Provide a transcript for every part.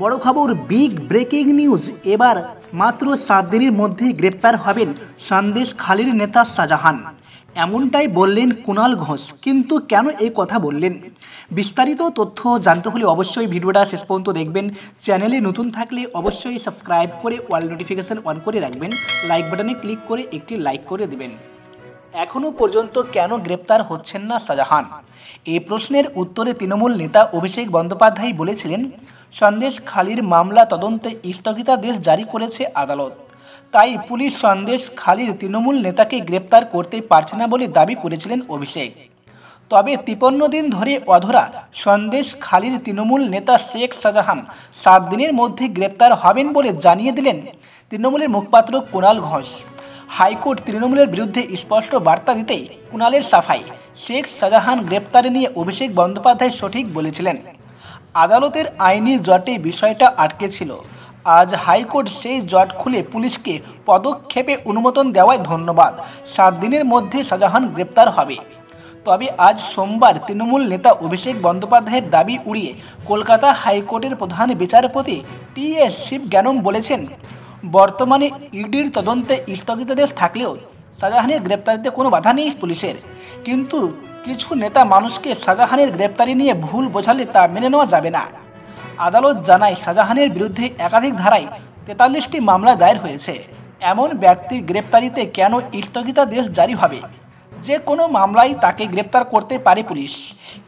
বড় খবর, big breaking news. এবার মাত্র 7 দিনের মধ্যে গ্রেপ্তার হবেন সন্দেশখালীর নেতা শাহজাহান। এমনটাই বললেন কুণাল ঘোষ। কিন্তু কেন এই কথা বললেন, বিস্তারিত তথ্য জানতে হলে অবশ্যই ভিডিওটা শেষ পর্যন্ত দেখবেন। চ্যানেলে নতুন থাকলে অবশ্যই সাবস্ক্রাইব করে অল নোটিফিকেশন অন করে রাখবেন। লাইক বাটনে ক্লিক করে একটি লাইক করে দেবেন। এখনও পর্যন্ত কেন গ্রেপ্তার হচ্ছেন না শাহজাহান, এই প্রশ্নের উত্তরে তৃণমূল নেতা অভিষেক বন্দ্যোপাধ্যায় বলেছিলেন, সন্দেশখালীর মামলা তদন্তে স্থগিতাদেশ জারি করেছে আদালত। তাই পুলিশ সন্দেশখালীর তৃণমূল নেতাকে গ্রেপ্তার করতে পারছে না বলে দাবি করেছিলেন অভিষেক। তবে 53 দিন ধরে অধরা সন্দেশখালীর তৃণমূল নেতা শেখ শাহজাহান 7 দিনের মধ্যে গ্রেপ্তার হবেন বলে জানিয়ে দিলেন তৃণমূলের মুখপাত্র কুণাল ঘোষ। হাইকোর্ট তৃণমূলের বিরুদ্ধে স্পষ্ট বার্তা দিতেই কুণালের সাফাই, শেখ শাহজাহান গ্রেপ্তার নিয়ে অভিষেক বন্দ্যোপাধ্যায় সঠিক বলেছিলেন। আদালতের আইনি জটে বিষয়টা আটকে ছিল। আজ হাইকোর্ট সেই জট খুলে পুলিশকে পদক্ষেপে অনুমোদন দেওয়ায় ধন্যবাদ। 7 দিনের মধ্যে শাহজাহান গ্রেপ্তার হবে। তবে আজ সোমবার তৃণমূল নেতা অভিষেক বন্দ্যোপাধ্যায়ের দাবি উড়িয়ে কলকাতা হাইকোর্টের প্রধান বিচারপতি টি.এস. শিবজ্ঞানম বলেছেন, বর্তমানে ইডির তদন্তে স্থগিতাদেশ থাকলেও শাহজাহানের গ্রেপ্তারিতে কোনো বাধা নেই পুলিশের। কিন্তু কিছু নেতা মানুষকে শাহজাহানের গ্রেপ্তারি নিয়ে ভুল বোঝালে তা মেনে নেওয়া যাবে না। আদালত জানায়, শাহজাহানের বিরুদ্ধে একাধিক ধারায় 43টি মামলা দায়ের হয়েছে। এমন ব্যক্তির গ্রেপ্তারিতে কেন স্থগিতাদেশ জারি হবে? যে কোনো মামলায় তাকে গ্রেপ্তার করতে পারে পুলিশ,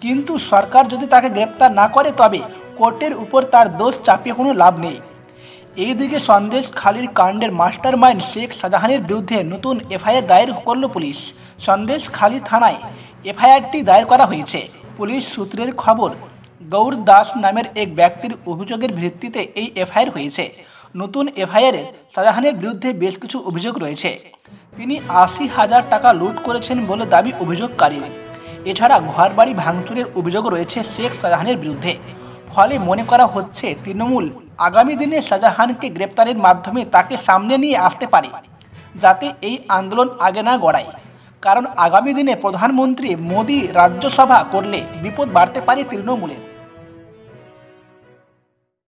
কিন্তু সরকার যদি তাকে গ্রেপ্তার না করে তবে কোর্টের উপর তার দোষ চাপিয়ে কোনো লাভ নেই। এইদিকে সন্দেশখালীর কাণ্ডের মাস্টার মাইন্ড শেখ শাহজাহানের বিরুদ্ধে নতুন এফআইআর দায়ের করল পুলিশ। সন্দেশখালী থানায় এফআইআরটি দায়ের করা হয়েছে। পুলিশ সূত্রের খবর, গৌর দাস নামের এক ব্যক্তির অভিযোগের ভিত্তিতে এই এফআইআর হয়েছে। নতুন এফআইআরে শাহজাহানের বিরুদ্ধে বেশ কিছু অভিযোগ রয়েছে। তিনি 80,000 টাকা লুট করেছেন বলে দাবি অভিযোগকারীর। এছাড়া ঘরবাড়ি ভাঙচুরের অভিযোগ রয়েছে শেখ শাহজাহানের বিরুদ্ধে। ফলে মনে করা হচ্ছে তৃণমূল আগামী দিনে শাহজাহানকে গ্রেপ্তারের মাধ্যমে তাকে সামনে নিয়ে আসতে পারে, যাতে এই আন্দোলন আগে না গড়ায়। কারণ আগামী দিনে প্রধানমন্ত্রী মোদী রাজ্যসভা করলে বিপদ বাড়তে পারে তৃণমূলের।